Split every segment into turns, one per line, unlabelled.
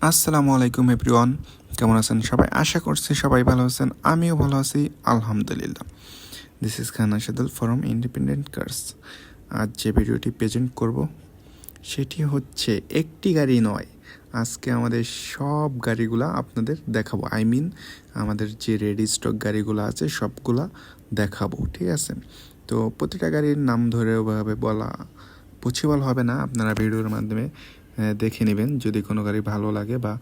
আসসালামু আলাইকুম এভরিওয়ান, কেমন আছেন সবাই? আশা করছি সবাই ভালো আছেন, আমিও ভালো আছি আলহামদুলিল্লাহ। This is Khan Asadul from independent cars. আজ যে ভিডিওটি প্রেজেন্ট করব সেটি হচ্ছে একটি গাড়ি নয়, আজকে আমাদের সব গাড়িগুলা আপনাদের দেখাবো। আমাদের যে রেডি স্টক গাড়িগুলো আছে সবগুলা দেখাবো, ঠিক আছে? তো প্রতিটা গাড়ির নাম ধরে ওভাবে বলা পসিবল হবে না, আপনারা ভিডিওর মাধ্যমে দেখে নেবেন। যদি কোনো গাড়ি ভালো লাগে বা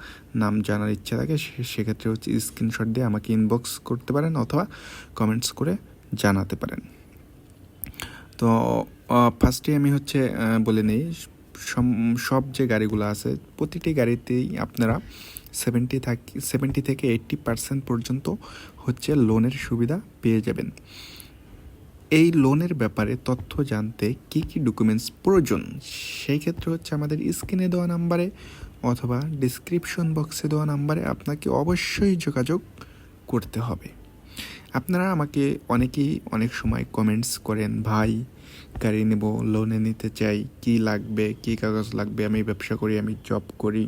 নাম জানার ইচ্ছা থাকে সেক্ষেত্রে হচ্ছে স্ক্রিনশট দিয়ে আমাকে ইনবক্স করতে পারেন অথবা কমেন্টস করে জানাতে পারেন। তো ফার্স্টে আমি হচ্ছে বলে নিই, সব যে গাড়িগুলো আছে প্রতিটি গাড়িতেই আপনারা 70 থেকে 80% পর্যন্ত হচ্ছে লোনের সুবিধা পেয়ে যাবেন। এই লোনের ব্যাপারে তথ্য জানতে কী কী ডকুমেন্টস প্রয়োজন, সেই ক্ষেত্রে হচ্ছে আমাদের স্ক্রিনে দেওয়া নাম্বারে অথবা ডিসক্রিপশন বক্সে দেওয়া নাম্বারে আপনাকে অবশ্যই যোগাযোগ করতে হবে। আপনারা আমাকে অনেকেই অনেক সময় কমেন্টস করেন, ভাই গাড়ি নেব, লোনে নিতে চাই, কি লাগবে, কি কাগজ লাগবে, আমি ব্যবসা করি, আমি জব করি।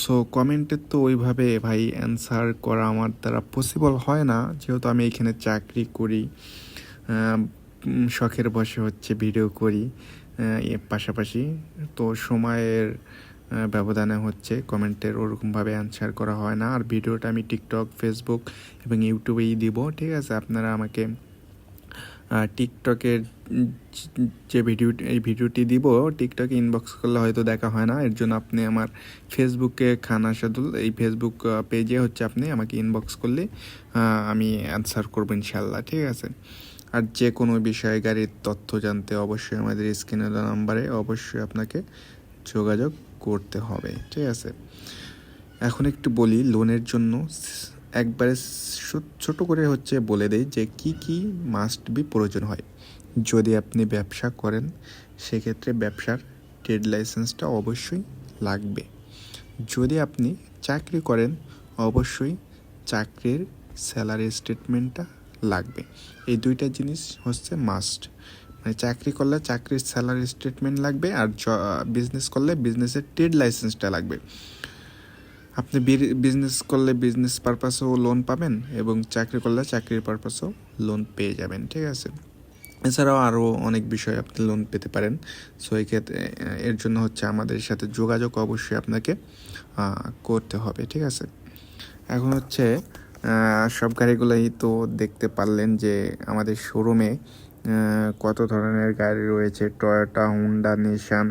সো কমেন্টের তো ওইভাবে ভাই অ্যান্সার করা আমার দ্বারা পসিবল হয় না, যেহেতু আমি এখানে চাকরি করি, শখের বসে হচ্ছে ভিডিও করি এর পাশাপাশি। তো সময়ের ব্যবধানে হচ্ছে কমেন্টের ওরকমভাবে অ্যান্সার করা হয় না। আর ভিডিওটা আমি টিকটক, ফেসবুক এবং ইউটিউবেই দিব, ঠিক আছে? আপনারা আমাকে টিকটকের যে ভিডিওটি দিব টিকটকে ইনবক্স করলে হয়তো দেখা হয় না, এর জন্য আপনি আমার ফেসবুকে খান আশাদুল এই ফেসবুক পেজে হচ্ছে আপনি আমাকে ইনবক্স করলে আমি অ্যান্সার করবো ইনশাল্লাহ, ঠিক আছে? আর যে কোনো বিষয়ে গাড়ির তথ্য জানতে অবশ্যই আমাদের স্ক্রিনে দেওয়া নাম্বারে অবশ্যই আপনাকে যোগাযোগ করতে হবে, ঠিক আছে? এখন একটু বলি লোনের জন্য একবারে ছোট করে হচ্ছে বলে দেই যে কি কি মাস্ট বি প্রয়োজন হয়। যদি আপনি ব্যবসা করেন সেক্ষেত্রে ব্যবসার ট্রেড লাইসেন্সটা অবশ্যই লাগবে। যদি আপনি চাকরি করেন অবশ্যই চাকরির স্যালারি স্টেটমেন্টটা লাগবে। এই দুইটা জিনিস হচ্ছে মাস্ট। মানে চাকরি করলে চাকরির স্যালারি স্টেটমেন্ট লাগবে, আর বিজনেস করলে বিজনেসের ট্রেড লাইসেন্সটা লাগবে। আপনি বিজনেস করলে বিজনেস পারপাসেও লোন পাবেন এবং চাকরি করলে চাকরির পারপাসেও লোন পেয়ে যাবেন, ঠিক আছে? এছাড়াও আরও অনেক বিষয়ে আপনি লোন পেতে পারেন। সো এই ক্ষেত্রে এর জন্য হচ্ছে আমাদের সাথে যোগাযোগ অবশ্যই আপনাকে করতে হবে, ঠিক আছে? এখন হচ্ছে সব গাড়িগুলোই তো দেখতে পারলেন যে আমাদের শোরুমে কত ধরনের গাড়ি রয়েছে। টয়োটা, হুন্ডা, নিশান,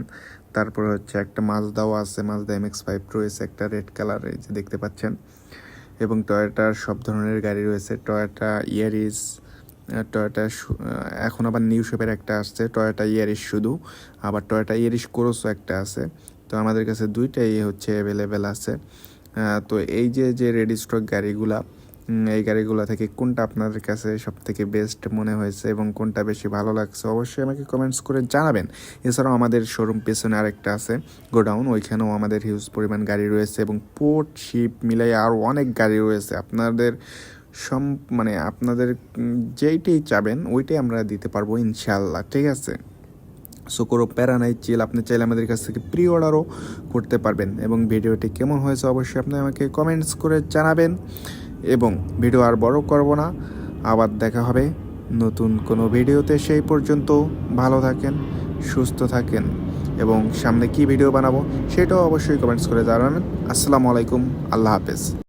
তারপর হচ্ছে একটা মাজদাও আছে, মাজদা MX-5 রয়েছে একটা রেড কালারের, যে দেখতে পাচ্ছেন। এবং টয়োটার সব ধরনের গাড়ি রয়েছে, টয়োটা ইয়ারিস, টয়োটা এখন আবার নিউ শেপের একটা আসছে, টয়োটা ইয়ারিস শুধু, আবার টয়োটা ইয়ারিস ক্রসও একটা আছে। তো আমাদের কাছে দুইটাই হচ্ছে অ্যাভেলেবেল আছে। তো এই যে রেডি স্টক গাড়িগুলা, এই গাড়িগুলো থেকে কোনটা আপনাদের কাছে সব থেকে বেস্ট মনে হয়েছে এবং কোনটা বেশি ভালো লাগছে অবশ্যই আমাকে কমেন্টস করে জানাবেন। এছাড়াও আমাদের শোরুম পেছনে আরেকটা আছে গোডাউন, ওইখানেও আমাদের হিউজ পরিমাণ গাড়ি রয়েছে এবং পোর্ট, শিপ মিলাই আরও অনেক গাড়ি রয়েছে। আপনাদের মানে আপনাদের যেইটাই চাবেন ওইটাই আমরা দিতে পারবো ইনশাল্লাহ, ঠিক আছে? সো কোনো প্যারা নাই, চিল। আপনি চাইলে আমাদের কাছ থেকে প্রি অর্ডারও করতে পারবেন। এবং ভিডিওটি কেমন হয়েছে অবশ্যই আপনি আমাকে কমেন্টস করে জানাবেন। এবং ভিডিও আর বড় করব না, আবার দেখা হবে নতুন কোনো ভিডিওতে। সেই পর্যন্ত ভালো থাকেন, সুস্থ থাকেন এবং সামনে কি ভিডিও বানাবো সেটাও অবশ্যই কমেন্টস করে জানাবেন। আসসালামু আলাইকুম, আল্লাহ হাফেজ।